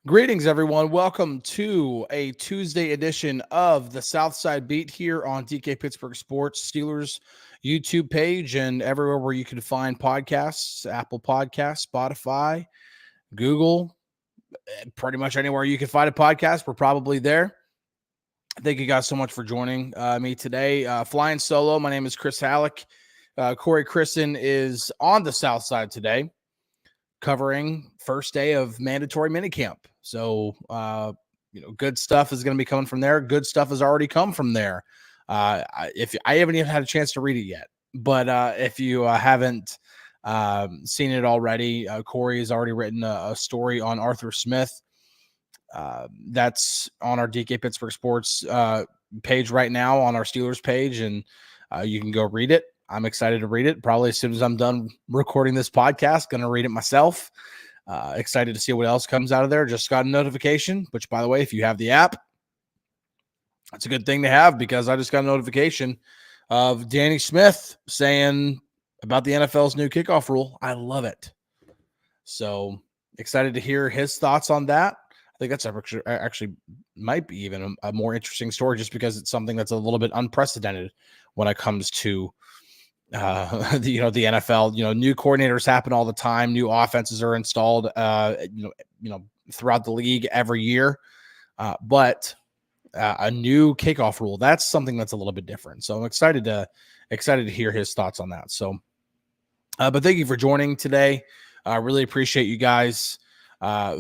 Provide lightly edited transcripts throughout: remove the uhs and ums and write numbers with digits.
Greetings, everyone. Welcome to a Tuesday edition of the Southside Beat here on DK Pittsburgh Sports Steelers YouTube page and everywhere where you can find podcasts, Apple Podcasts, Spotify, Google, pretty much anywhere you can find a podcast. We're probably there. Thank you guys so much for joining me today. Flying solo, my name is Chris Halicke. Corey Christen is on the South Side today, covering first day of mandatory minicamp. So, good stuff is going to be coming from there. Good stuff has already come from there. If I haven't even had a chance to read it yet, but if you haven't seen it already, Corey has already written a story on Arthur Smith. That's on our DK Pittsburgh Sports page right now on our Steelers page, and you can go read it. I'm excited to read it. Probably as soon as I'm done recording this podcast, going to read it myself. Excited to see what else comes out of there. Just got a notification, which, by the way, if you have the app, that's a good thing to have because I just got a notification of Danny Smith saying about the NFL's new kickoff rule. I love it. So excited to hear his thoughts on that. I think that's actually might be even a more interesting story just because it's something that's a little bit unprecedented when it comes to the NFL. New coordinators happen all the time. New offenses are installed, throughout the league every year. But a new kickoff rule, that's something that's a little bit different. So I'm excited to hear his thoughts on that. So, but thank you for joining today. I really appreciate you guys.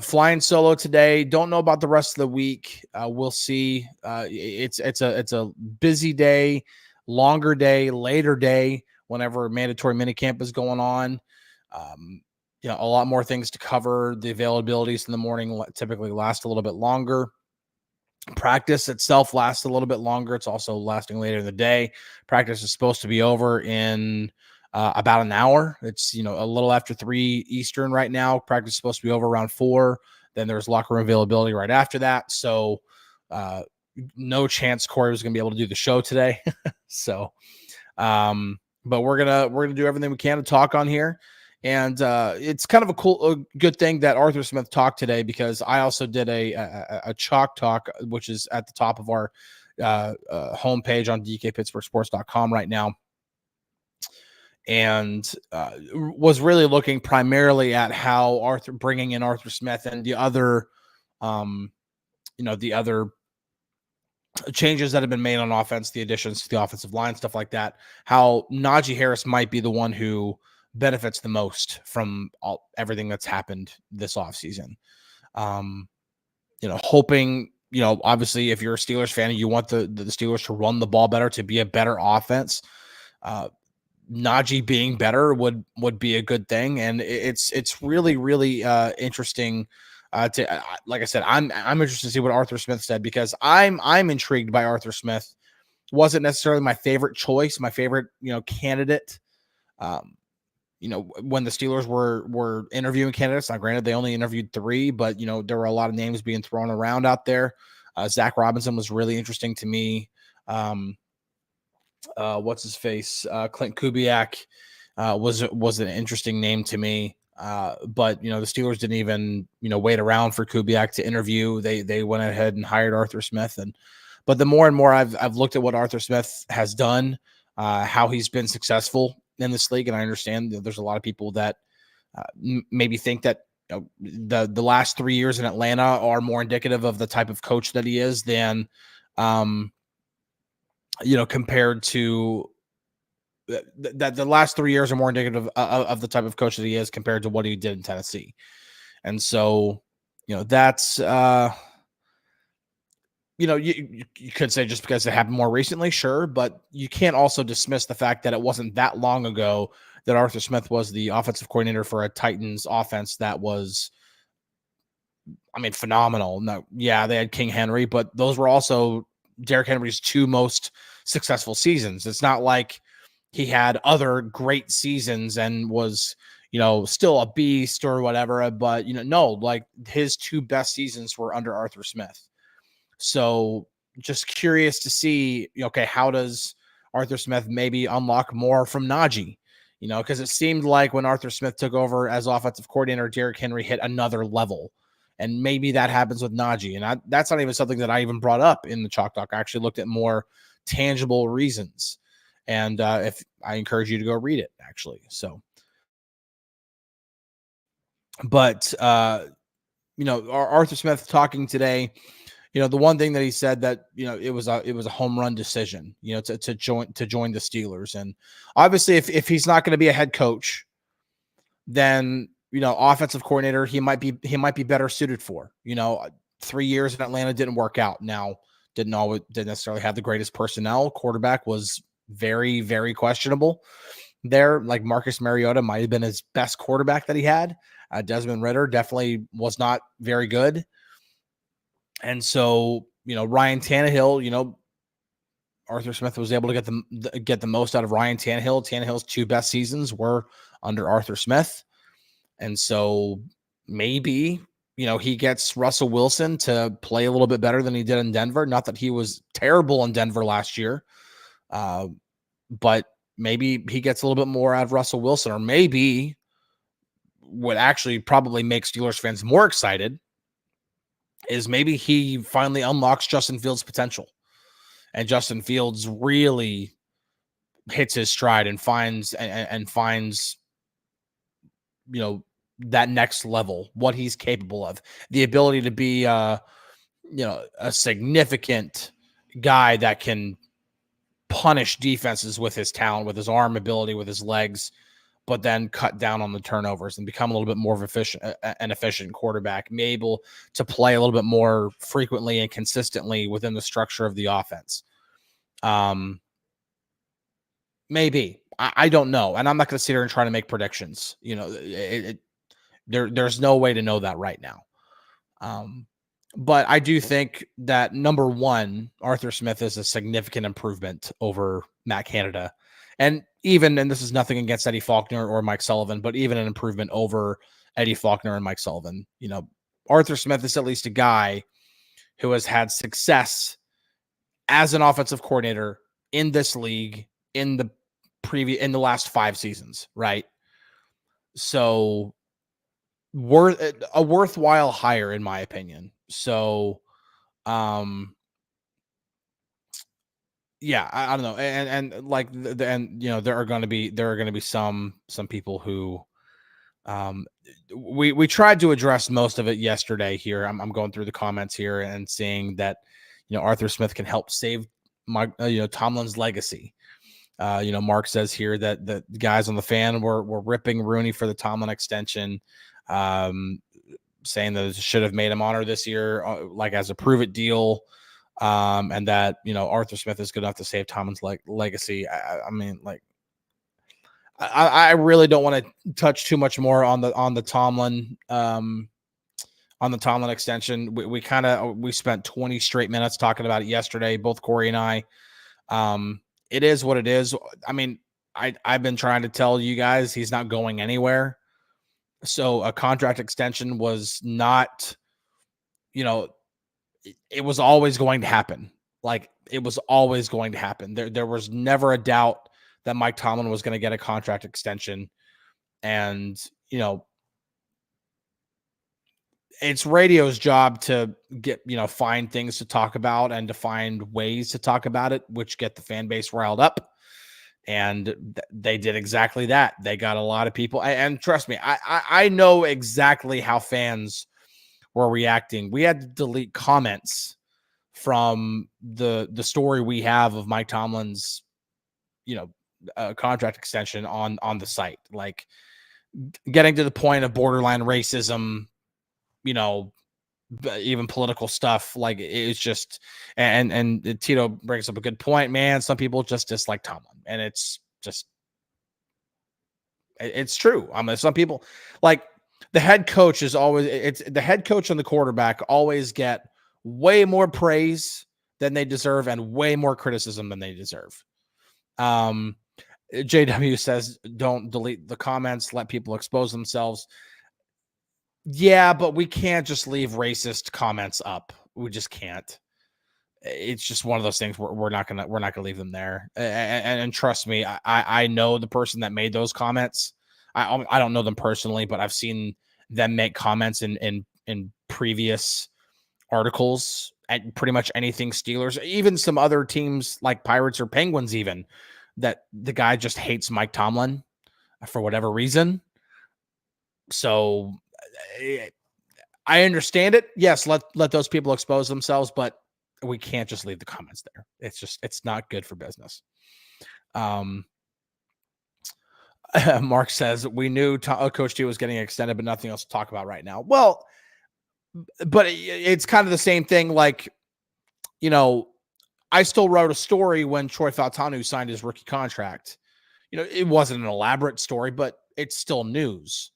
Flying solo today. Don't know about the rest of the week. We'll see. It's a busy day, longer day, later day. Whenever mandatory minicamp is going on, a lot more things to cover. The availabilities in the morning typically last a little bit longer. Practice itself lasts a little bit longer. It's also lasting later in the day. Practice is supposed to be over in about an hour. It's, a little after 3 Eastern right now. Practice is supposed to be over around 4. Then there's locker room availability right after that. So no chance Corey was going to be able to do the show today. So, but we're gonna do everything we can to talk on here, and it's kind of a good thing that Arthur Smith talked today because I also did a chalk talk, which is at the top of our homepage on dkpittsburghsports.com right now, and was really looking primarily at how bringing in Arthur Smith and the other, the other changes that have been made on offense, the additions to the offensive line, stuff like that, how Naji Harris might be the one who benefits the most from everything that's happened this offseason. Hoping, obviously if you're a Steelers fan and you want the Steelers to run the ball better, to be a better offense, Naji being better would be a good thing. And it's really, really interesting. Like I said, I'm interested to see what Arthur Smith said because I'm intrigued by Arthur Smith. Wasn't necessarily my favorite choice, my favorite candidate. When the Steelers were interviewing candidates. Now, granted, they only interviewed 3, but there were a lot of names being thrown around out there. Zach Robinson was really interesting to me. What's his face? Clint Kubiak was an interesting name to me. But the Steelers didn't even wait around for Kubiak to interview. They went ahead and hired Arthur Smith. But the more and more I've looked at what Arthur Smith has done, how he's been successful in this league, and I understand that there's a lot of people that maybe think that the last 3 years in Atlanta are more indicative of the type of coach that he is than compared to that the last 3 years are more indicative of the type of coach that he is compared to what he did in Tennessee. And so, that's, you could say just because it happened more recently, sure, but you can't also dismiss the fact that it wasn't that long ago that Arthur Smith was the offensive coordinator for a Titans offense that was, phenomenal. No, yeah, they had King Henry, but those were also Derrick Henry's 2 most successful seasons. It's not like he had other great seasons and was, still a beast or whatever. But, no, like his 2 best seasons were under Arthur Smith. So just curious to see, okay, how does Arthur Smith maybe unlock more from Naji? Because it seemed like when Arthur Smith took over as offensive coordinator, Derrick Henry hit another level. And maybe that happens with Naji. And that's not even something that I even brought up in the Chalk Talk. I actually looked at more tangible reasons. And if I encourage you to go read it, actually. So, but, Arthur Smith talking today, the one thing that he said that, it was a home run decision, to join the Steelers. And obviously if he's not going to be a head coach, then, offensive coordinator, he might be better suited for, 3 years in Atlanta didn't work out. Now didn't necessarily have the greatest personnel. Quarterback was very, very questionable there. Like Marcus Mariota might have been his best quarterback that he had. Desmond Ridder definitely was not very good. And so, Ryan Tannehill, Arthur Smith was able to get the most out of Ryan Tannehill. Tannehill's 2 best seasons were under Arthur Smith. And so maybe, he gets Russell Wilson to play a little bit better than he did in Denver. Not that he was terrible in Denver last year, but maybe he gets a little bit more out of Russell Wilson, or maybe what actually probably makes Steelers fans more excited is maybe he finally unlocks Justin Fields' potential, and Justin Fields really hits his stride and finds that next level, what he's capable of, the ability to be a significant guy that can punish defenses with his talent, with his arm ability, with his legs, but then cut down on the turnovers and become a little bit more of an efficient quarterback, be able to play a little bit more frequently and consistently within the structure of the offense. Maybe. I don't know. And I'm not going to sit here and try to make predictions. There's no way to know that right now. But I do think that, number one, Arthur Smith is a significant improvement over Matt Canada. And this is nothing against Eddie Faulkner or Mike Sullivan, but even an improvement over Eddie Faulkner and Mike Sullivan. Arthur Smith is at least a guy who has had success as an offensive coordinator in this league in the last 5 seasons, right? So a worthwhile hire, in my opinion. So, yeah, I don't know. And like, there are going to be some people who, we tried to address most of it yesterday here. I'm going through the comments here and seeing that, Arthur Smith can help save Tomlin's legacy. Mark says here that the guys on the fan were ripping Rooney for the Tomlin extension, saying that it should have made him honor this year, like as a prove it deal. And that, Arthur Smith is good enough to save Tomlin's legacy. I really don't want to touch too much more on the Tomlin, extension. We spent 20 straight minutes talking about it yesterday, both Corey and I. It is what it is. I've been trying to tell you guys he's not going anywhere. So a contract extension was not, it was always going to happen. Like, it was always going to happen. There was never a doubt that Mike Tomlin was going to get a contract extension. And, it's radio's job to get, find things to talk about and to find ways to talk about it, which get the fan base riled up. And they did exactly that. They got a lot of people. And trust me, I know exactly how fans were reacting. We had to delete comments from the story we have of Mike Tomlin's, contract extension on the site, like getting to the point of borderline racism, even political stuff. Like, it's just, and Tito brings up a good point, man. Some people just dislike Tomlin, and it's true. Some people, like, the head coach is always, the head coach and the quarterback always get way more praise than they deserve and way more criticism than they deserve. JW says, don't delete the comments, let people expose themselves. Yeah, but we can't just leave racist comments up. We just can't. It's just one of those things where we're not gonna leave them there. And trust me, I know the person that made those comments. I don't know them personally, but I've seen them make comments in previous articles at pretty much anything Steelers, even some other teams like Pirates or Penguins, even, that the guy just hates Mike Tomlin for whatever reason. So I understand it. Yes, let those people expose themselves, but we can't just leave the comments there. It's not good for business. Mark says, we knew Coach T was getting extended, but nothing else to talk about right now. Well, but it's kind of the same thing. Like, I still wrote a story when Troy Fautanu signed his rookie contract. It wasn't an elaborate story, but it's still news.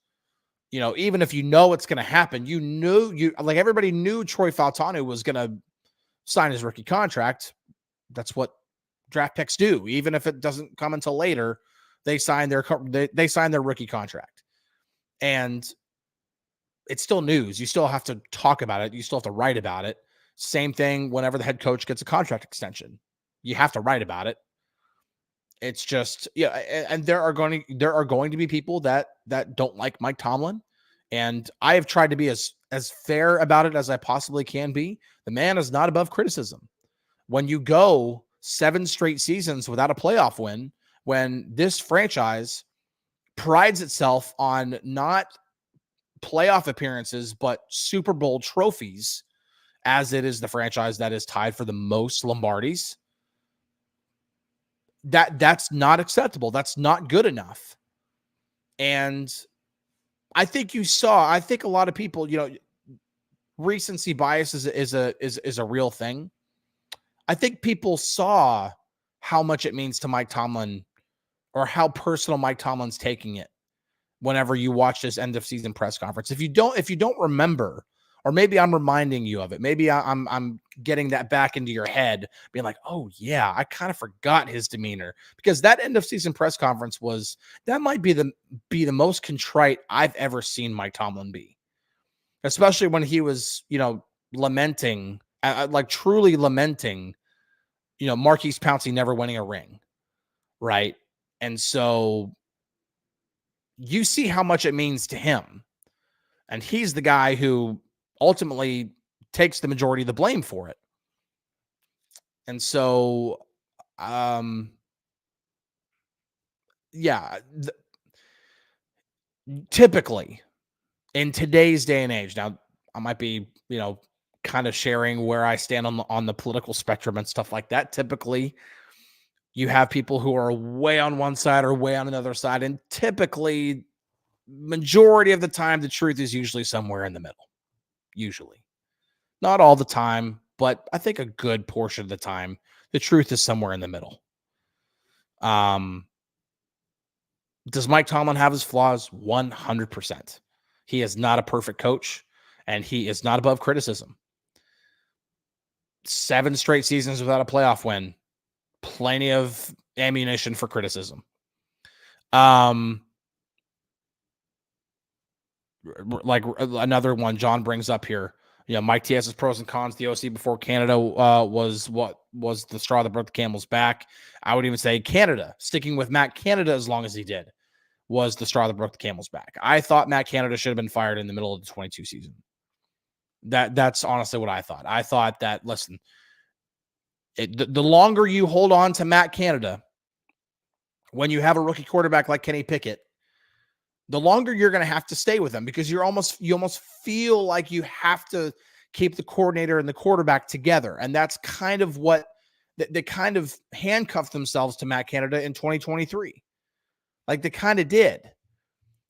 Even if it's going to happen, like everybody knew Troy Fautanu was going to sign his rookie contract. That's what draft picks do. Even if it doesn't come until later, they sign their rookie contract. And it's still news. You still have to talk about it. You still have to write about it. Same thing whenever the head coach gets a contract extension. You have to write about it. It's just, and there are going to be people that don't like Mike Tomlin, and I have tried to be as fair about it as I possibly can be. The man is not above criticism. When you go 7 straight seasons without a playoff win, when this franchise prides itself on not playoff appearances but Super Bowl trophies, as it is the franchise that is tied for the most Lombardis, that's not acceptable. That's not good enough. And I think a lot of people, recency bias is a real thing. I think people saw how much it means to Mike Tomlin, or how personal Mike Tomlin's taking it whenever you watch this end of season press conference. If you don't remember, or maybe I'm reminding you of it, maybe I'm getting that back into your head, being like, oh yeah, I kind of forgot his demeanor, because that end of season press conference might be the most contrite I've ever seen Mike Tomlin be, especially when he was, lamenting, like truly lamenting, Marquise Pouncey never winning a ring. Right. And so you see how much it means to him. And he's the guy who ultimately takes the majority of the blame for it. And so, typically in today's day and age, now I might be, kind of sharing where I stand on the political spectrum and stuff like that. Typically, you have people who are way on one side or way on another side. And typically, majority of the time, the truth is usually somewhere in the middle. Usually. Not all the time, but I think a good portion of the time, the truth is somewhere in the middle. Does Mike Tomlin have his flaws? 100%. He is not a perfect coach, and he is not above criticism. 7 straight seasons without a playoff win. Plenty of ammunition for criticism. Like another one John brings up here. Mike T has his pros and cons. The OC before Canada was the straw that broke the camel's back. I would even say Canada, sticking with Matt Canada as long as he did, was the straw that broke the camel's back. I thought Matt Canada should have been fired in the middle of the 22 season. That's honestly what I thought. I thought that, listen, the longer you hold on to Matt Canada, when you have a rookie quarterback like Kenny Pickett, the longer you're going to have to stay with him, because you almost feel like you have to keep the coordinator and the quarterback together. And that's kind of what they kind of handcuffed themselves to Matt Canada in 2023. Like they kind of did,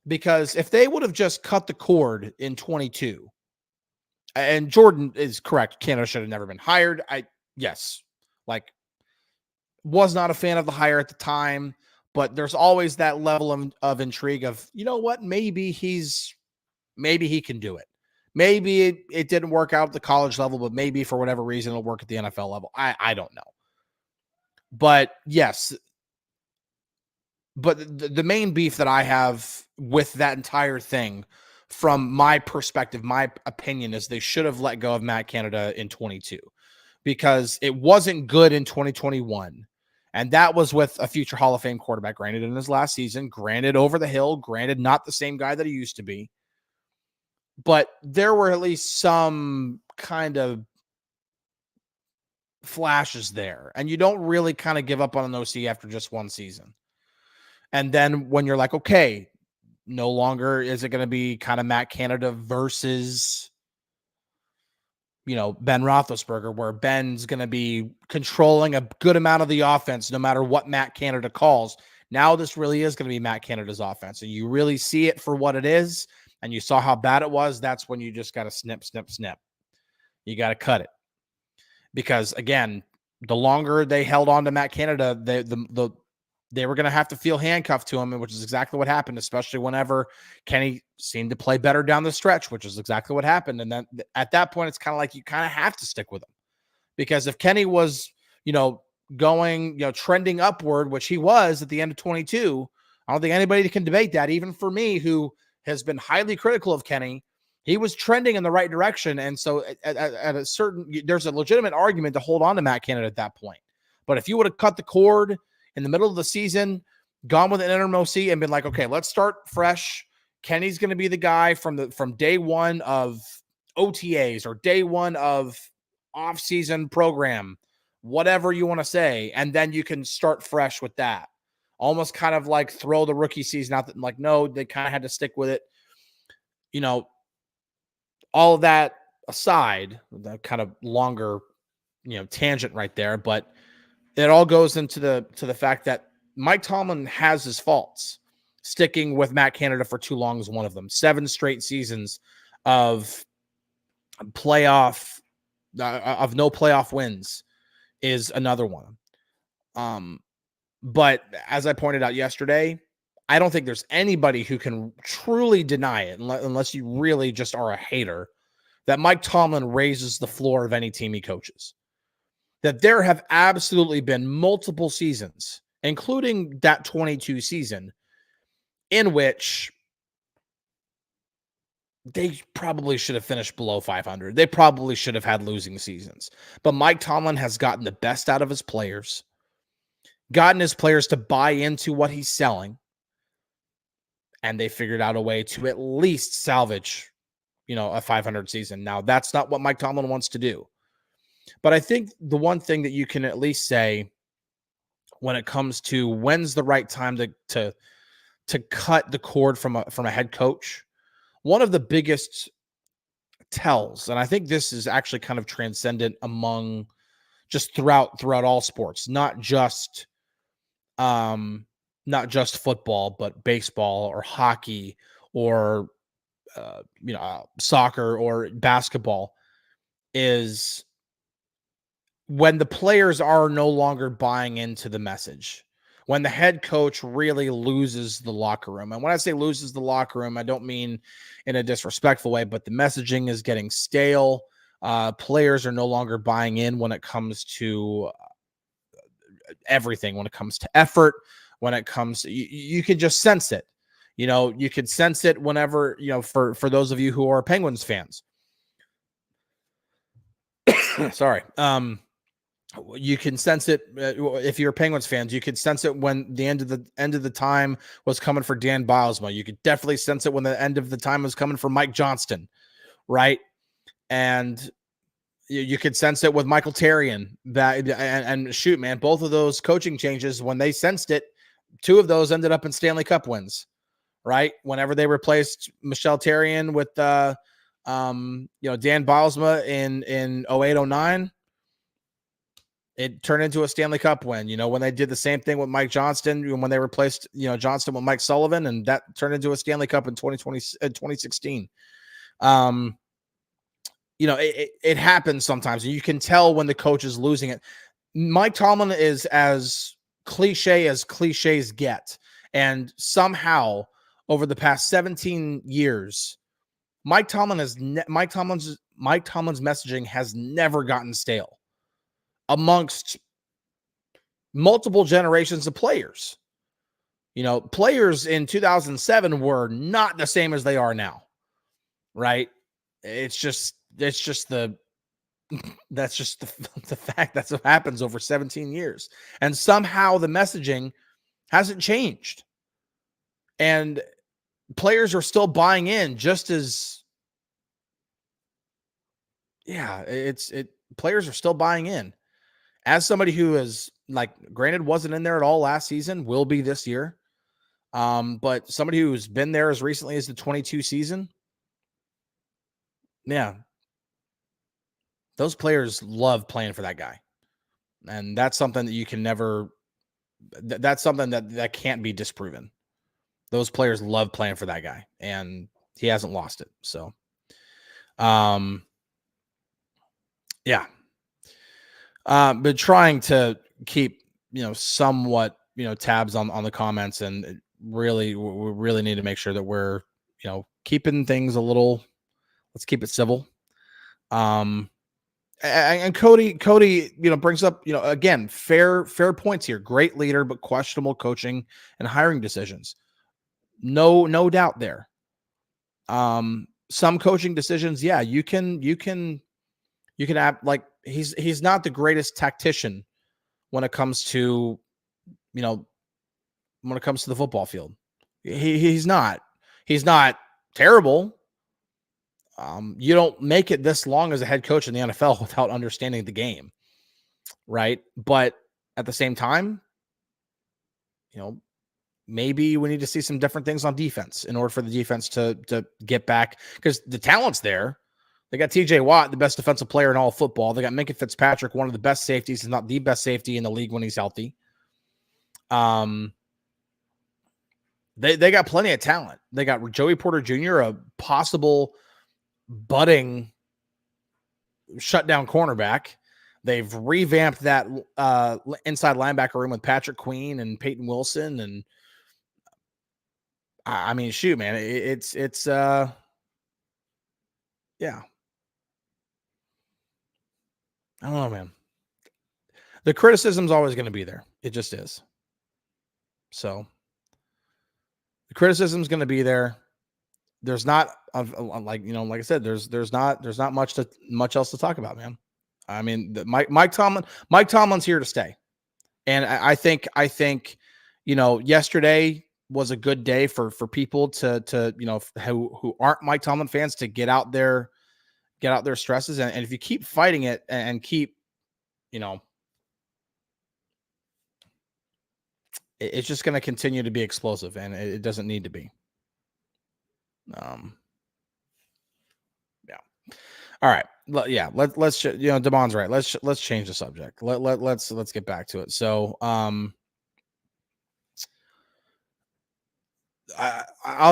because if they would have just cut the cord in 22, and Jordan is correct, Canada should have never been hired. Was not a fan of the hire at the time. But there's always that level of intrigue of, maybe he can do it. Maybe it didn't work out at the college level, but maybe for whatever reason it'll work at the NFL level. I don't know. But yes, but the main beef that I have with that entire thing, from my perspective, my opinion, is they should have let go of Matt Canada in 22, because it wasn't good in 2021. And that was with a future Hall of Fame quarterback, granted in his last season, granted over the hill, granted not the same guy that he used to be. but there were at least some kind of flashes there. And you don't really kind of give up on an OC after just one season. And then when you're like, okay, no longer is it going to be kind of Matt Canada versus, Ben Roethlisberger, where Ben's going to be controlling a good amount of the offense no matter what Matt Canada calls. Now this really is going to be Matt Canada's offense, and you really see it for what it is, and you saw how bad it was. That's when you just got to snip. You got to cut it. Because, again, the longer they held on to Matt Canada, they were going to have to feel handcuffed to him, which is exactly what happened, especially whenever Kenny seemed to play better down the stretch, which is exactly what happened. And then at that point, it's kind of like you kind of have to stick with him. Because if Kenny was, going, trending upward, which he was at the end of 22, I don't think anybody can debate that. Even for me, who has been highly critical of Kenny, he was trending in the right direction. And so at a certain, there's a legitimate argument to hold on to Matt Canada at that point. But if you would have cut the cord in the middle of the season, gone with an interim OC and been like, okay, let's start fresh. Kenny's going to be the guy from day one of OTAs or day one of offseason program, whatever you want to say. And then you can start fresh with that. Almost kind of like throw the rookie season out. Like, no, they kind of had to stick with it. All of that aside, that kind of longer, tangent right there, but it all goes into the fact that Mike Tomlin has his faults. Sticking with Matt Canada for too long is one of them. 7 straight seasons of no playoff wins is another one. But as I pointed out yesterday, I don't think there's anybody who can truly deny it, unless you really just are a hater, that Mike Tomlin raises the floor of any team he coaches. That there have absolutely been multiple seasons, including that 22 season, in which they probably should have finished below 500. They probably should have had losing seasons. But Mike Tomlin has gotten the best out of his players, gotten his players to buy into what he's selling, and they figured out a way to at least salvage, a 500 season. Now, that's not what Mike Tomlin wants to do. But I think the one thing that you can at least say when it comes to when's the right time to cut the cord from a head coach, one of the biggest tells, and I think this is actually kind of transcendent among just throughout all sports, not just football, but baseball or hockey or soccer or basketball, is when the players are no longer buying into the message, when the head coach really loses the locker room. And when I say loses the locker room, I don't mean in a disrespectful way, but the messaging is getting stale. Players are no longer buying in when it comes to everything, when it comes to effort, when it comes, you can just sense it. You could sense it whenever, for those of you who are Penguins fans. Sorry. You can sense it if you're Penguins fans. You could sense it when the end of the time was coming for Dan Bilesma. You could definitely sense it when the end of the time was coming for Mike Johnston, right? And you could sense it with Michael Therrien. And shoot, man, both of those coaching changes, when they sensed it, 2 of those ended up in Stanley Cup wins, right? Whenever they replaced Michel Therrien with Dan Bilesma in 08-09. It turned into a Stanley Cup win. When they did the same thing with Mike Johnston, when they replaced, Johnston with Mike Sullivan, and that turned into a Stanley Cup in 2016. It happens sometimes, and you can tell when the coach is losing it. Mike Tomlin is as cliches get. And somehow over the past 17 years, Mike Tomlin's messaging has never gotten stale amongst multiple generations of players. Players in 2007 were not the same as they are now, right? That's just the fact. That's what happens over 17 years. And somehow the messaging hasn't changed. And players are still buying in just as Yeah, players are still buying in. As somebody who is like, granted, wasn't in there at all last season, will be this year. But somebody who's been there as recently as the 22 season, yeah, those players love playing for that guy. And that's something that you can never, that's something that can't be disproven. Those players love playing for that guy, and he hasn't lost it. So, um, yeah, but trying to keep, somewhat, tabs on the comments, and really, we really need to make sure that we're, keeping things a little, let's keep it civil. And Cody, brings up, again, fair points here. Great leader, but questionable coaching and hiring decisions. No doubt there. Some coaching decisions, yeah, you can have, like, he's not the greatest tactician when it comes to, when it comes to the football field. He's not terrible. You don't make it this long as a head coach in the NFL without understanding the game, right? But at the same time, maybe we need to see some different things on defense in order for the defense to get back, because the talent's there. They got TJ Watt, the best defensive player in all of football. They got Minkah Fitzpatrick, one of the best safeties, if not the best safety in the league when he's healthy. They got plenty of talent. They got Joey Porter Jr., a possible budding shutdown cornerback. They've revamped that inside linebacker room with Patrick Queen and Peyton Wilson. And I mean, shoot, man, it's yeah. I don't know, man. The criticism's always going to be there. It just is. So the criticism's going to be there. There's not, like I said, there's not much else to talk about, man. I mean, Mike Tomlin's here to stay. And I think, yesterday was a good day for people to who aren't Mike Tomlin fans, to get out their stresses. And if you keep fighting it and keep, it's just going to continue to be explosive, and it doesn't need to be. Yeah. All right. Yeah. Let's Damon's right. Let's change the subject. Let's get back to it. So, I'll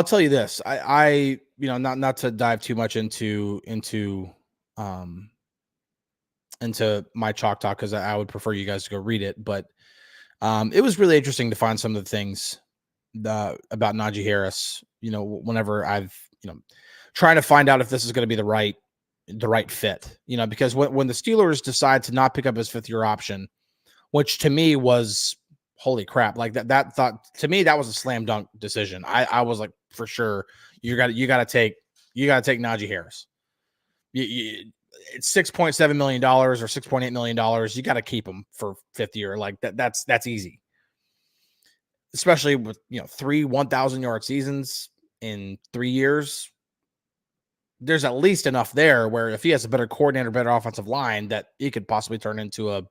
tell you this. I not to dive too much into my chalk talk, because I would prefer you guys to go read it. But it was really interesting to find some of the things about Naji Harris. Whenever I've trying to find out if this is going to be the right fit. Because when the Steelers decide to not pick up his 5th-year option, which to me was, holy crap, like that thought, to me, that was a slam dunk decision. I was like, for sure, you got to take Naji Harris. It's $6.7 million or $6.8 million. You got to keep him for 5th year. Like that's easy, especially with 3 1,000-yard seasons in 3 years. There's at least enough there where if he has a better coordinator, better offensive line, that he could possibly turn into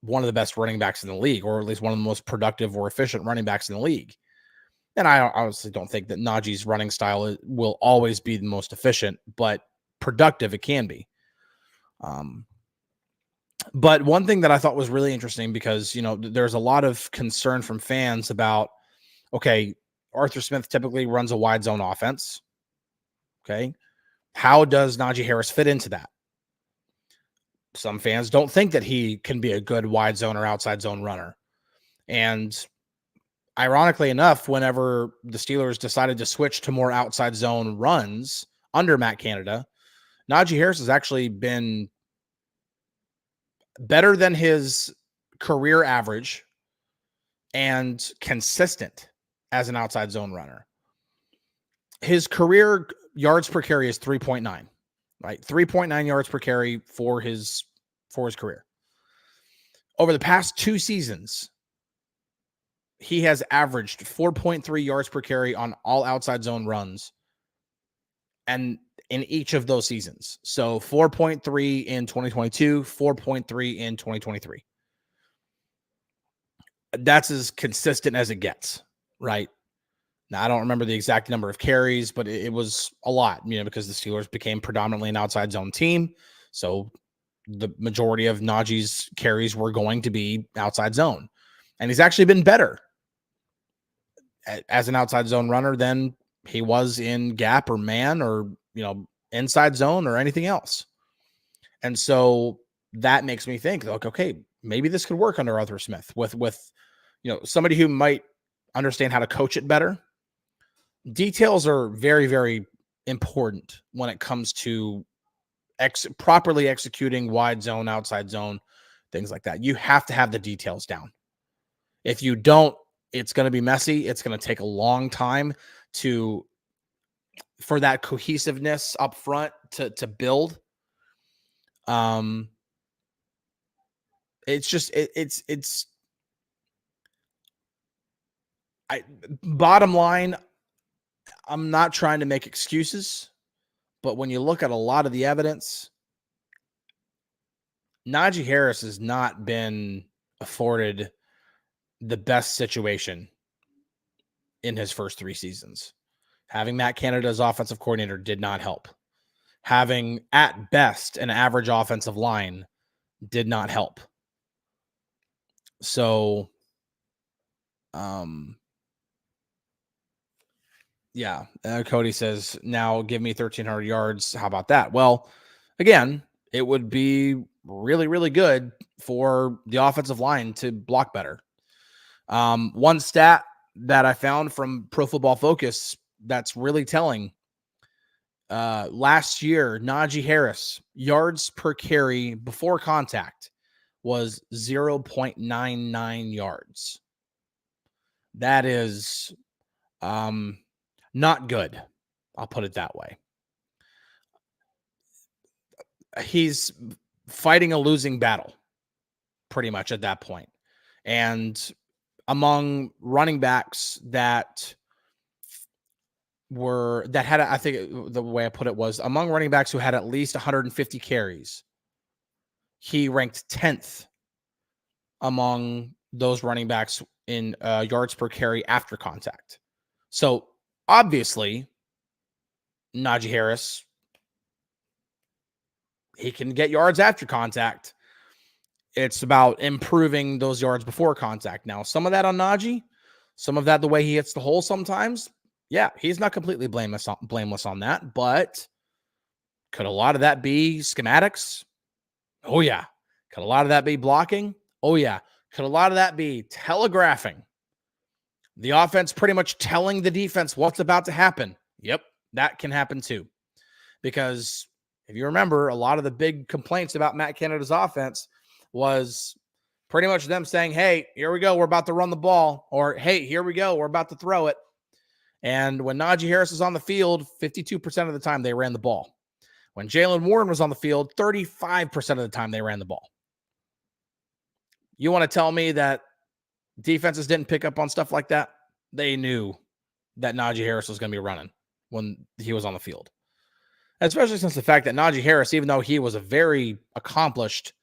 one of the best running backs in the league, or at least one of the most productive or efficient running backs in the league. And I honestly don't think that Naji's running style will always be the most efficient, but productive it can be. But one thing that I thought was really interesting, because, there's a lot of concern from fans about, okay, Arthur Smith typically runs a wide zone offense. Okay. How does Naji Harris fit into that? Some fans don't think that he can be a good wide zone or outside zone runner. And ironically enough, whenever the Steelers decided to switch to more outside zone runs under Matt Canada, Naji Harris has actually been better than his career average and consistent as an outside zone runner. His career yards per carry is 3.9, right? 3.9 yards per carry for his career. Over the past 2 seasons, he has averaged 4.3 yards per carry on all outside zone runs and in each of those seasons. So 4.3 in 2022, 4.3 in 2023. That's as consistent as it gets, right? Now, I don't remember the exact number of carries, but it was a lot, because the Steelers became predominantly an outside zone team. So the majority of Naji's carries were going to be outside zone. And he's actually been better as an outside zone runner than he was in gap or man or, inside zone or anything else. And so that makes me think, like, okay, maybe this could work under Arthur Smith with somebody who might understand how to coach it better. Details are very, very important when it comes to properly executing wide zone, outside zone, things like that. You have to have the details down. If you don't, it's going to be messy. It's going to take a long time for that cohesiveness up front to build. Bottom line, I'm not trying to make excuses, but when you look at a lot of the evidence, Naji Harris has not been afforded the best situation in his first 3 seasons. Having Matt Canada as offensive coordinator did not help. Having, at best, an average offensive line did not help. So, Cody says, now give me 1,300 yards. How about that? Well, again, it would be really, really good for the offensive line to block better. One stat that I found from Pro Football Focus that's really telling. Last year, Naji Harris, yards per carry before contact was 0.99 yards. That is not good. I'll put it that way. He's fighting a losing battle pretty much at that point. And among running backs that had, I think the way I put it was, among running backs who had at least 150 carries, he ranked 10th among those running backs in yards per carry after contact. So obviously, Naji Harris, he can get yards after contact. It's about improving those yards before contact. Now, some of that on Naji, some of that the way he hits the hole sometimes. Yeah, he's not completely blameless on that, but could a lot of that be schematics? Oh, yeah. Could a lot of that be blocking? Oh, yeah. Could a lot of that be telegraphing? The offense pretty much telling the defense what's about to happen. Yep, that can happen too. Because if you remember, a lot of the big complaints about Matt Canada's offense was pretty much them saying, hey, here we go, we're about to run the ball. Or, hey, here we go, we're about to throw it. And when Naji Harris was on the field, 52% of the time they ran the ball. When Jaylen Warren was on the field, 35% of the time they ran the ball. You want to tell me that defenses didn't pick up on stuff like that? They knew that Naji Harris was going to be running when he was on the field. Especially since the fact that Naji Harris, even though he was a very accomplished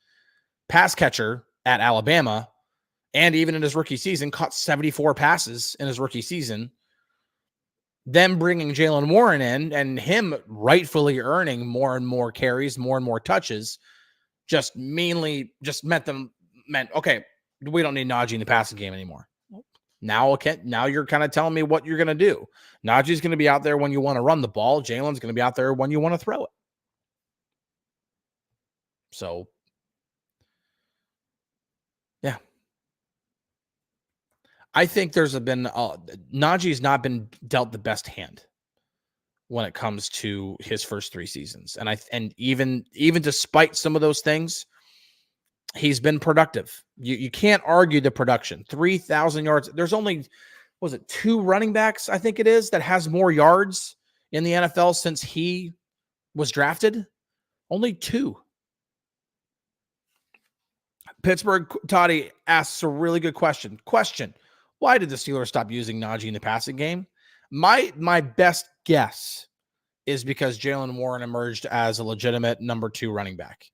pass catcher at Alabama, and even in his rookie season, caught 74 passes in his rookie season, them bringing Jaylen Warren in and him rightfully earning more and more carries, more and more touches, just meant, okay, we don't need Naji in the passing game anymore. Now you're kind of telling me what you're going to do. Naji's going to be out there when you want to run the ball. Jaylen's going to be out there when you want to throw it. So, yeah. I think Naji's not been dealt the best hand when it comes to his first 3 seasons. And even despite some of those things, he's been productive. You can't argue the production. 3,000 yards. There's only, 2 running backs, I think it is, that has more yards in the NFL since he was drafted? Only 2. Pittsburgh Toddy asks a really good question. Why did the Steelers stop using Naji in the passing game? My best guess is because Jaylen Warren emerged as a legitimate number 2 running back.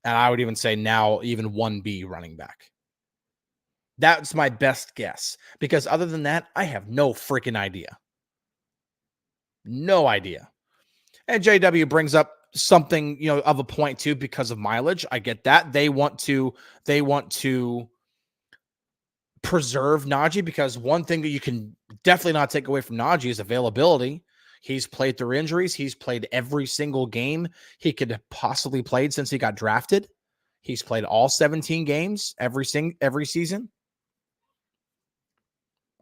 And I would even say now even 1B running back. That's my best guess, because other than that, I have no freaking idea. No idea. And JW brings up something, of a point too, because of mileage. I get that. They want to preserve Naji, because one thing that you can definitely not take away from Naji is availability. He's played through injuries. He's played every single game he could have possibly played since he got drafted. He's played all 17 games every season.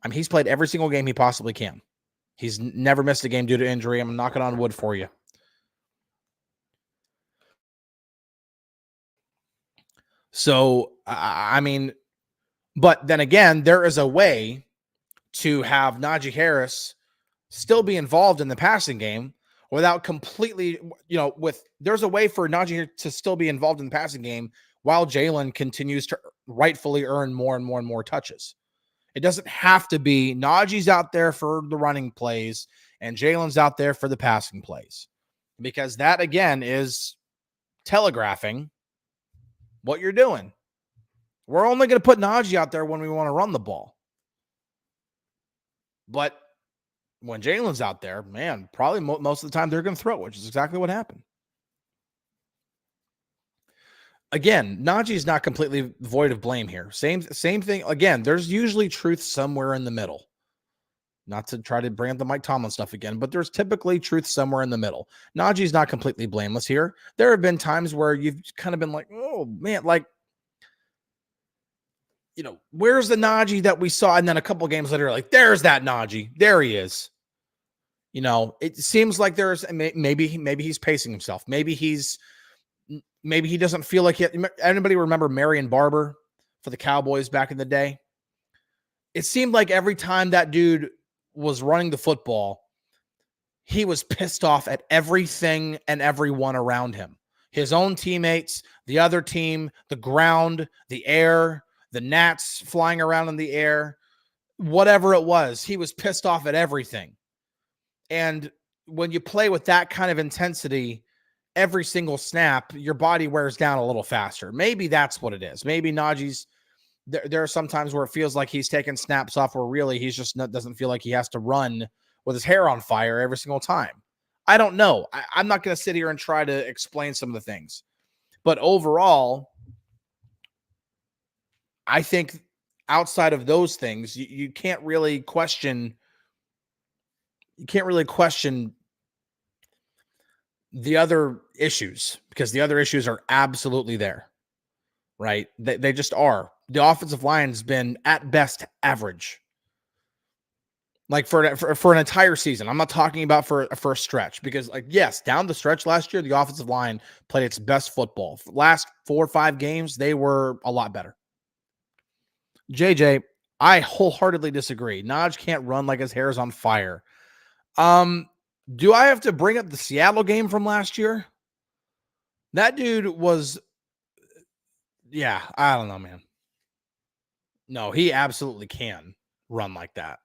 I mean, he's played every single game he possibly can. He's never missed a game due to injury. I'm knocking on wood for you. So, I mean, but then again, there is a way to have Naji Harris still be involved in the passing game without completely, there's a way for Naji to still be involved in the passing game while Jaylen continues to rightfully earn more and more and more touches. It doesn't have to be Naji's out there for the running plays and Jaylen's out there for the passing plays, because that, again, is telegraphing what you're doing. We're only going to put Naji out there when we want to run the ball. But when Jaylen's out there, man, probably most of the time they're going to throw it, which is exactly what happened. Again, Naji is not completely void of blame here. Same thing. Again, there's usually truth somewhere in the middle. Not to try to bring up the Mike Tomlin stuff again, but there's typically truth somewhere in the middle. Naji's not completely blameless here. There have been times where you've kind of been like, oh, man, like, where's the Naji that we saw? And then a couple of games later, like, there's that Naji. There he is. It seems like there's maybe he's pacing himself. Maybe he doesn't feel like anybody remember Marion Barber for the Cowboys back in the day? It seemed like every time that dude was running the football, he was pissed off at everything and everyone around him. His own teammates, the other team, the ground, the air, the gnats flying around in the air, whatever it was, he was pissed off at everything. And when you play with that kind of intensity every single snap, your body wears down a little faster. Maybe that's what it is. Maybe Naji's, there are some times where it feels like he's taking snaps off where really he's just doesn't feel like he has to run with his hair on fire every single time. I don't know. I'm not going to sit here and try to explain some of the things. But overall, I think outside of those things, you can't really question. You can't really question the other issues, because the other issues are absolutely there, right? They just are. The offensive line's been at best average, like for an entire season. I'm not talking about for a stretch, because, like, yes, down the stretch last year, the offensive line played its best football. Last 4 or 5 games, they were a lot better. JJ, I wholeheartedly disagree. Naj can't run like his hair is on fire. Do I have to bring up the Seattle game from last year? That dude was, yeah, I don't know, man. No, he absolutely can run like that.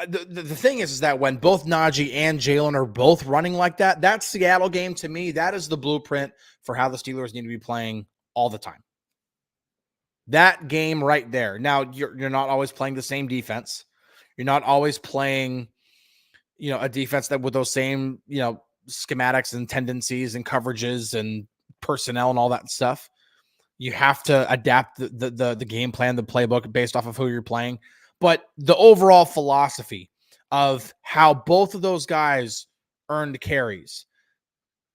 The thing is that when both Naji and Jaylen are both running like that, that Seattle game, to me, that is the blueprint for how the Steelers need to be playing all the time. That game right there. Now, you're not always playing the same defense. You're not always playing, a defense that with those same, schematics and tendencies and coverages and personnel and all that stuff. You have to adapt the game plan, the playbook based off of who you're playing. But the overall philosophy of how both of those guys earned carries,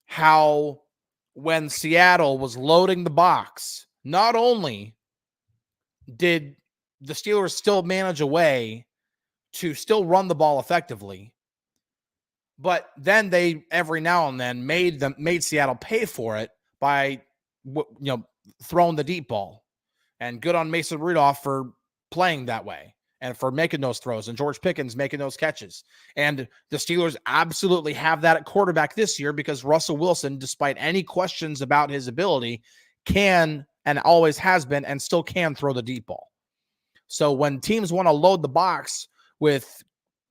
how when Seattle was loading the box, not only did the Steelers still manage a way to still run the ball effectively, but then they every now and then made Seattle pay for it by throwing the deep ball. And good on Mason Rudolph for playing that way and for making those throws, and George Pickens making those catches. And the Steelers absolutely have that at quarterback this year, because Russell Wilson, despite any questions about his ability, can and always has been and still can throw the deep ball. So when teams want to load the box with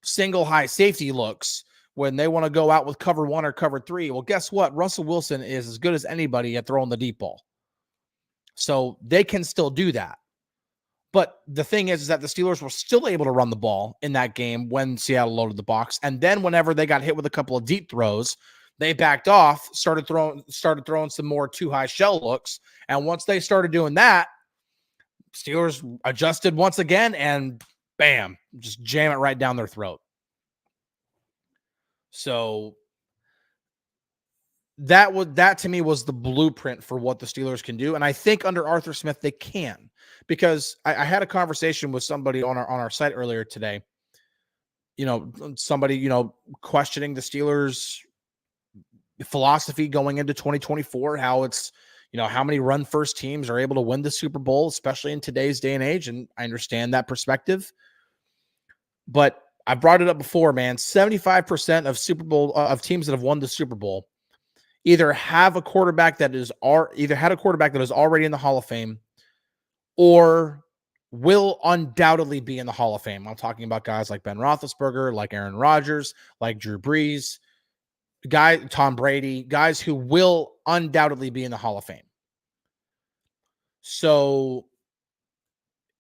single high safety looks, when they want to go out with cover 1 or cover 3. Well, guess what? Russell Wilson is as good as anybody at throwing the deep ball. So they can still do that. But the thing is that the Steelers were still able to run the ball in that game when Seattle loaded the box. And then whenever they got hit with a couple of deep throws, they backed off, started throwing some more too high shell looks. And once they started doing that, Steelers adjusted once again and bam, just jam it right down their throat. So that to me was the blueprint for what the Steelers can do. And I think under Arthur Smith, they can, because I had a conversation with somebody on our site earlier today, somebody, questioning the Steelers philosophy going into 2024, how it's, how many run first teams are able to win the Super Bowl, especially in today's day and age. And I understand that perspective, but I brought it up before, man. 75% of teams that have won the Super Bowl either have a quarterback that is already in the Hall of Fame or will undoubtedly be in the Hall of Fame. I'm talking about guys like Ben Roethlisberger, like Aaron Rodgers, like Drew Brees, Tom Brady, guys who will undoubtedly be in the Hall of Fame. So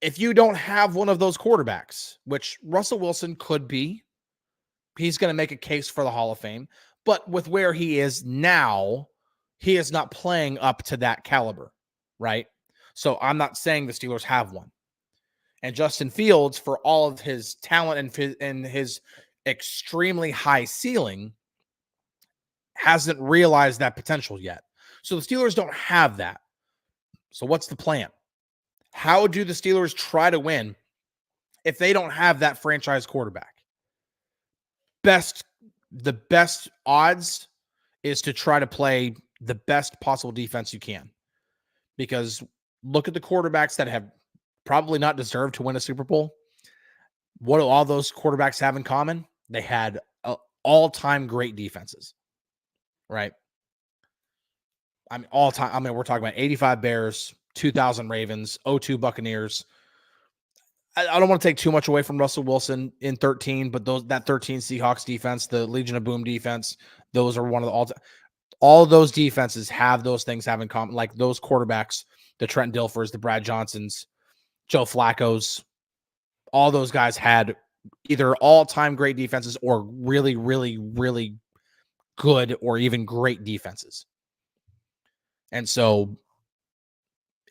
if you don't have one of those quarterbacks, which Russell Wilson could be, he's going to make a case for the Hall of Fame. But with where he is now, he is not playing up to that caliber, right? So I'm not saying the Steelers have one. And Justin Fields, for all of his talent and his extremely high ceiling, hasn't realized that potential yet. So the Steelers don't have that. So what's the plan? How do the Steelers try to win if they don't have that franchise quarterback? The best odds is to try to play the best possible defense you can. Because look at the quarterbacks that have probably not deserved to win a Super Bowl. What do all those quarterbacks have in common? They had all-time great defenses, right? All-time. We're talking about 85 Bears, 2000 Ravens, 02 Buccaneers. I don't want to take too much away from Russell Wilson in 13, but that 13 Seahawks defense, the Legion of Boom defense, those are one of the all those defenses have those things have in common, like those quarterbacks, the Trent Dilfers, the Brad Johnsons, Joe Flacco's, all those guys had either all-time great defenses or really, really, really good or even great defenses. And so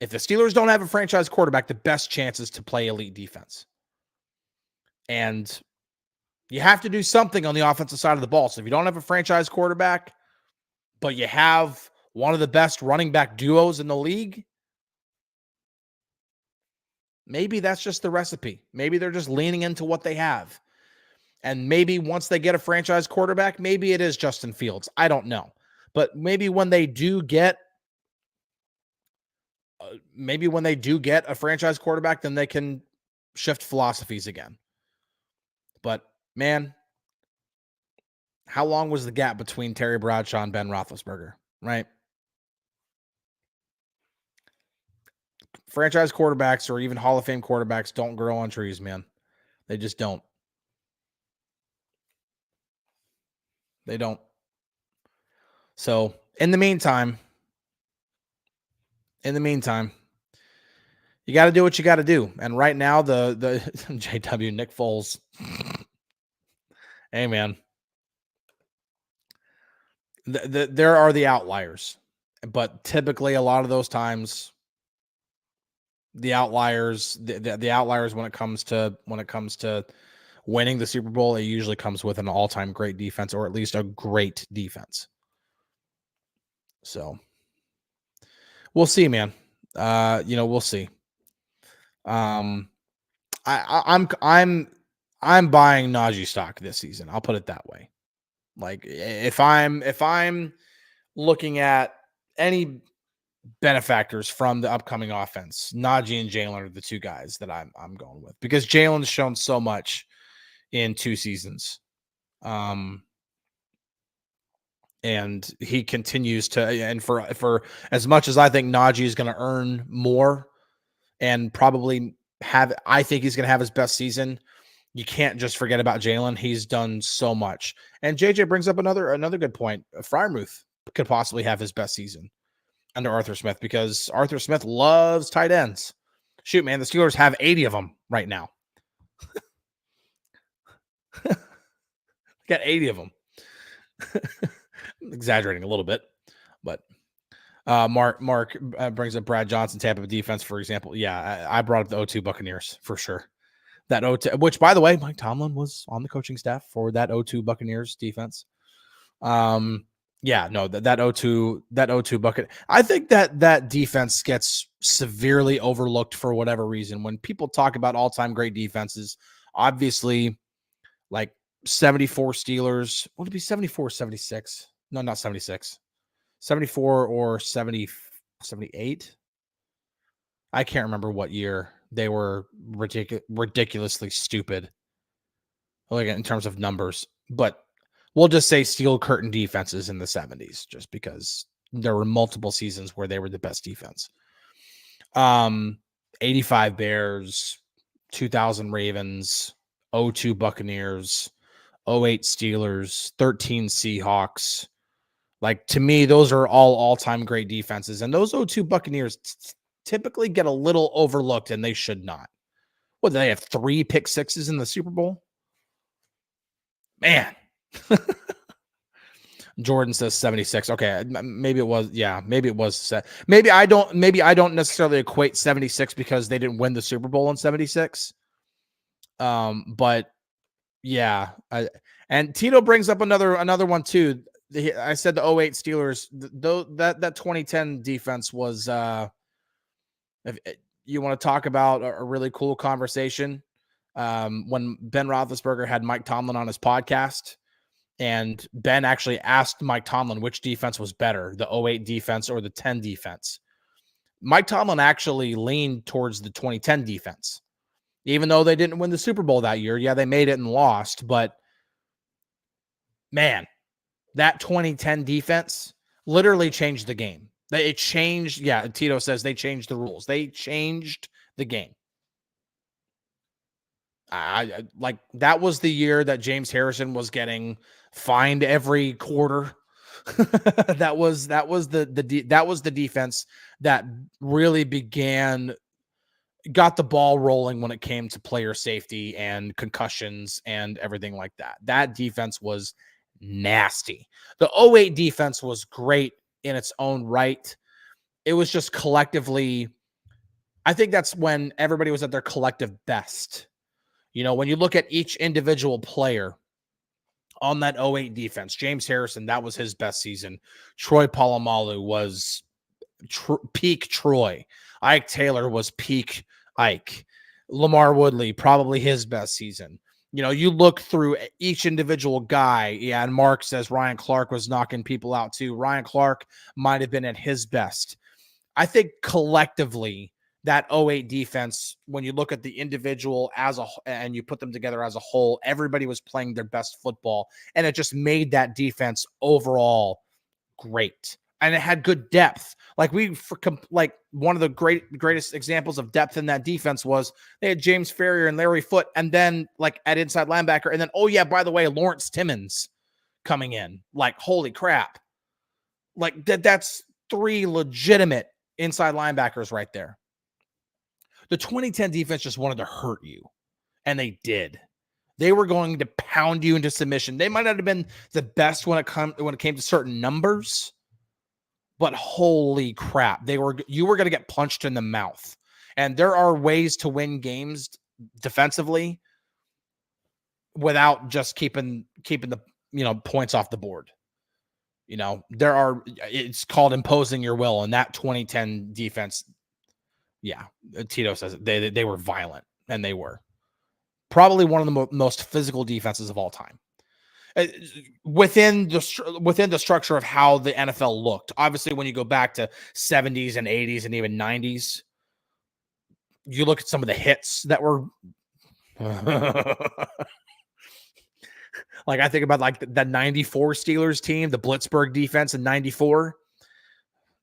if the Steelers don't have a franchise quarterback, the best chance is to play elite defense. And you have to do something on the offensive side of the ball. So if you don't have a franchise quarterback, but you have one of the best running back duos in the league, maybe that's just the recipe. Maybe they're just leaning into what they have. And maybe once they get a franchise quarterback, maybe it is Justin Fields. I don't know. But maybe when they do get a franchise quarterback, then they can shift philosophies again. But man, how long was the gap between Terry Bradshaw and Ben Roethlisberger, right? Franchise quarterbacks or even Hall of Fame quarterbacks don't grow on trees, man. They just don't. They don't. So in the meantime, you got to do what you got to do. And right now, the JW Nick Foles, hey man, there are the outliers, but typically a lot of those times, the outliers when it comes to winning the Super Bowl, it usually comes with an all-time great defense or at least a great defense. So we'll see, man. We'll see. I'm buying Naji stock this season. I'll put it that way. Like if I'm looking at any benefactors from the upcoming offense, Naji and Jalen are the two guys that I'm going with, because Jalen's shown so much in 2 seasons. And he continues to, and for as much as I think Naji is going to earn more and probably I think he's going to have his best season You can't just forget about Jalen. He's done so much. And JJ brings up another good point. Freiermuth could possibly have his best season under Arthur Smith because Arthur Smith loves tight ends. Shoot, man, the Steelers have 80 of them right now. Got 80 of them. Exaggerating a little bit, but Mark brings up Brad Johnson, Tampa Bay defense, for example. Yeah, I brought up the 0-2 Buccaneers for sure. That 0-2, which, by the way, Mike Tomlin was on the coaching staff for that 0-2 Buccaneers defense. Yeah, no, that 0-2 bucket. I think that defense gets severely overlooked for whatever reason. When people talk about all-time great defenses, obviously, like 74 Steelers, would it be 74 or 76? No, not 76. 74 or 70, 78. I can't remember what year. They were ridiculously stupid, like in terms of numbers. But we'll just say steel curtain defenses in the 70s, just because there were multiple seasons where they were the best defense. 85 Bears, 2000 Ravens, 0-2 Buccaneers, 08 Steelers, 13 Seahawks. Like, to me, those are all-time great defenses. And those 0-2 Buccaneers typically get a little overlooked, and they should not. What, do they have 3 pick sixes in the Super Bowl? Man. Jordan says 76. Okay, maybe it was. Yeah, maybe it was. Maybe I don't necessarily equate 76 because they didn't win the Super Bowl in 76. But yeah, and Tito brings up another one too. I said the 08 Steelers. That 2010 defense was. If you want to talk about a really cool conversation, when Ben Roethlisberger had Mike Tomlin on his podcast, and Ben actually asked Mike Tomlin which defense was better, the 08 defense or the 10 defense. Mike Tomlin actually leaned towards the 2010 defense, even though they didn't win the Super Bowl that year. Yeah, they made it and lost, but man, that 2010 defense literally changed the game. It changed. Yeah, Tito says they changed the rules. They changed the game. I like that was the year that James Harrison was getting fined every quarter. that was the defense that really got the ball rolling when it came to player safety and concussions and everything like that. That defense was nasty. The 08 defense was great in its own right. It was just collectively, I think that's when everybody was at their collective best. You know, when you look at each individual player on that 08 defense, James Harrison, that was his best season. Troy Polamalu was peak Troy. Ike Taylor was peak Ike. Lamar Woodley, probably his best season. You know, you look through each individual guy. Yeah, and Mark says Ryan Clark was knocking people out too. Ryan Clark might have been at his best. I think collectively that 08 defense, when you look at the individual and you put them together as a whole, everybody was playing their best football, and it just made that defense overall great. And it had good depth. Like one of the greatest examples of depth in that defense was they had James Ferrier and Larry Foote, and then like at inside linebacker, and then, oh yeah, by the way, Lawrence Timmons coming in. Like, holy crap. Like that's 3 legitimate inside linebackers right there. The 2010 defense just wanted to hurt you, and they did. They were going to pound you into submission. They might not have been the best when it came to certain numbers, but holy crap, you were going to get punched in the mouth. And there are ways to win games defensively without just keeping the points off the board. You know, it's called imposing your will, and that 2010 defense, yeah, Tito says it, they were violent, and they were probably one of the most physical defenses of all time. Within the structure of how the NFL looked. Obviously, when you go back to 70s and 80s and even 90s, you look at some of the hits that were like, I think about like the 94 Steelers team, the Blitzburg defense in 94.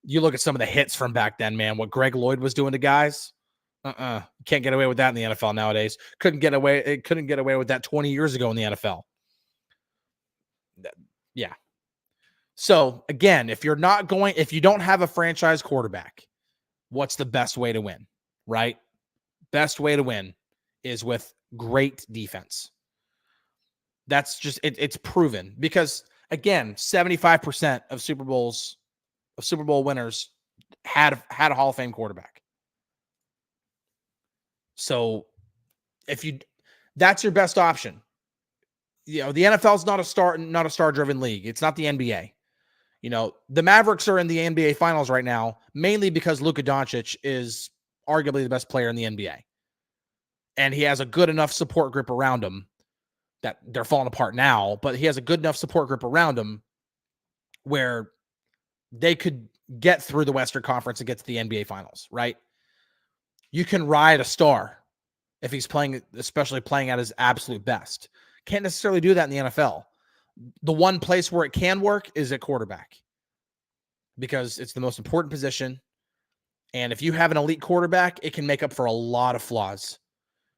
You look at some of the hits from back then, man, what Greg Lloyd was doing to guys. Can't get away with that in the NFL nowadays. Couldn't get away with that 20 years ago in the NFL. Yeah. So again, if you don't have a franchise quarterback, what's the best way to win, right? Best way to win is with great defense. That's just, it's proven, because again, 75% of Super Bowl winners had a Hall of Fame quarterback. So that's your best option. The NFL is not a star driven league. It's not the NBA. The Mavericks are in the NBA finals right now, mainly because Luka Doncic is arguably the best player in the NBA. And he has a good enough support group around him that they're falling apart now, but he has a good enough support group around him where they could get through the Western Conference and get to the NBA finals, right? You can ride a star if he's especially playing at his absolute best. Can't necessarily do that in the NFL. The one place where it can work is at quarterback, because it's the most important position. And if you have an elite quarterback, it can make up for a lot of flaws.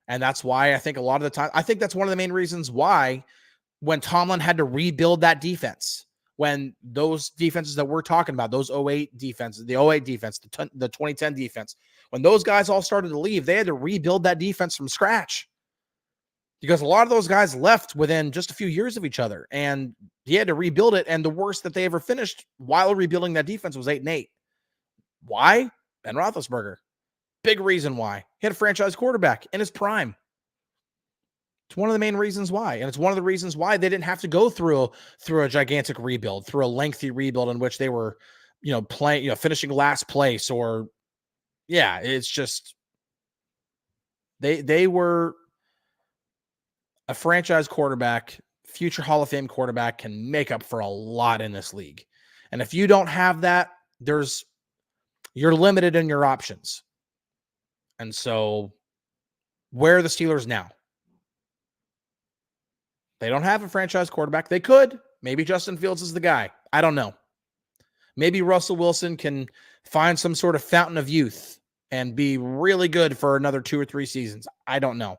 And that's why I think a lot of the time, I think that's one of the main reasons why when Tomlin had to rebuild that defense, when those defenses that we're talking about, those 08 defenses, the 08 defense, the 2010 defense, when those guys all started to leave, they had to rebuild that defense from scratch, because a lot of those guys left within just a few years of each other, and he had to rebuild it. And the worst that they ever finished while rebuilding that defense was 8-8. Why? Ben Roethlisberger. Big reason why. He had a franchise quarterback in his prime. It's one of the main reasons why. And it's one of the reasons why they didn't have to go through a gigantic rebuild, through a lengthy rebuild in which they were, finishing last place, or it's just, they were a franchise quarterback, future Hall of Fame quarterback, can make up for a lot in this league. And if you don't have that, you're limited in your options. And so where are the Steelers now? They don't have a franchise quarterback. They could. Maybe Justin Fields is the guy. I don't know. Maybe Russell Wilson can find some sort of fountain of youth and be really good for another 2 or 3 seasons. I don't know.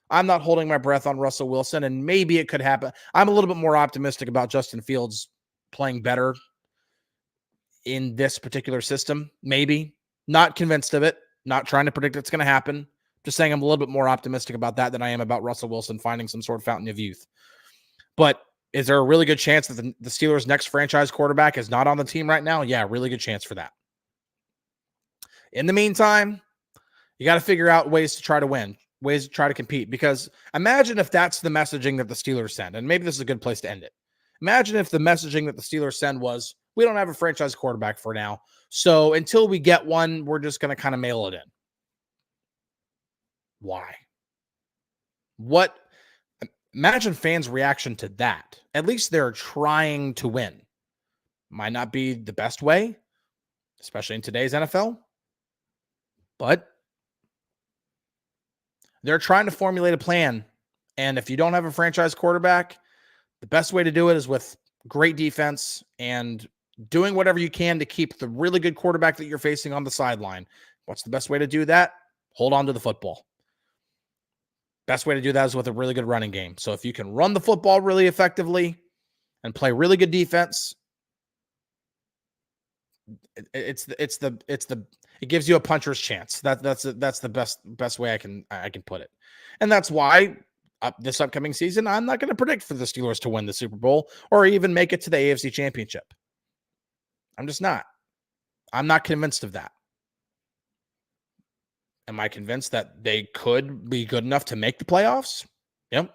I'm not holding my breath on Russell Wilson, and maybe it could happen. I'm a little bit more optimistic about Justin Fields playing better in this particular system. Maybe. Not convinced of it. Not trying to predict it's going to happen. Just saying I'm a little bit more optimistic about that than I am about Russell Wilson finding some sort of fountain of youth. But is there a really good chance that the Steelers' next franchise quarterback is not on the team right now? Yeah, really good chance for that. In the meantime, you got to figure out ways to try to win, ways to try to compete. Because imagine if that's the messaging that the Steelers send, and maybe this is a good place to end it. Imagine if the messaging that the Steelers send was, we don't have a franchise quarterback for now, so until we get one, we're just going to kind of mail it in. Why? What? Imagine fans' reaction to that. At least they're trying to win. Might not be the best way, especially in today's NFL, but they're trying to formulate a plan. And if you don't have a franchise quarterback, the best way to do it is with great defense and doing whatever you can to keep the really good quarterback that you're facing on the sideline. What's the best way to do that? Hold on to the football. Best way to do that is with a really good running game. So if you can run the football really effectively and play really good defense, it gives you a puncher's chance. That's the best way I can put it. And that's why this upcoming season, I'm not going to predict for the Steelers to win the Super Bowl or even make it to the AFC Championship. I'm just not. I'm not convinced of that. Am I convinced that they could be good enough to make the playoffs? Yep.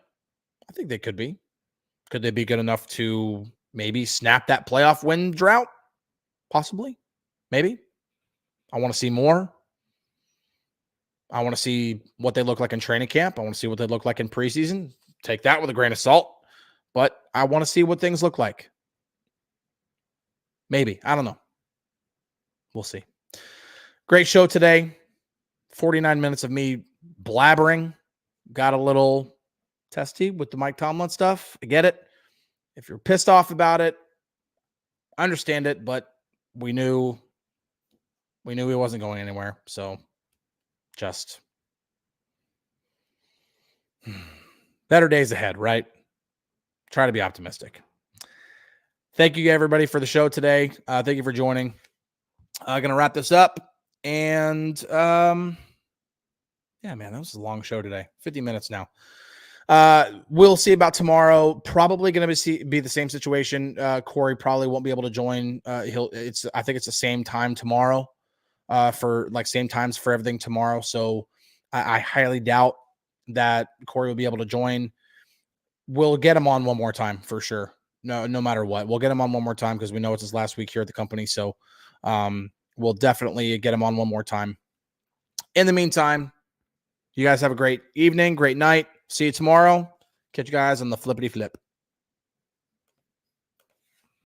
I think they could be. Could they be good enough to maybe snap that playoff win drought? Possibly. Maybe. I want to see more. I want to see what they look like in training camp. I want to see what they look like in preseason. Take that with a grain of salt. But I want to see what things look like. Maybe. I don't know. We'll see. Great show today. 49 minutes of me blabbering. Got a little testy with the Mike Tomlin stuff. I get it. If you're pissed off about it, I understand it, but we knew he wasn't going anywhere. So just better days ahead, right? Try to be optimistic. Thank you, everybody, for the show today. Thank you for joining. Going to wrap this up. And, yeah, man, that was a long show today. 50 minutes now. We'll see about tomorrow. Probably going to be the same situation. Corey probably won't be able to join. I think it's the same time tomorrow, for like same times for everything tomorrow. So I highly doubt that Corey will be able to join. We'll get him on one more time for sure. No matter what, we'll get him on one more time because we know it's his last week here at the company. So, we'll definitely get him on one more time. In the meantime, you guys have a great evening, great night. See you tomorrow. Catch you guys on the flippity flip.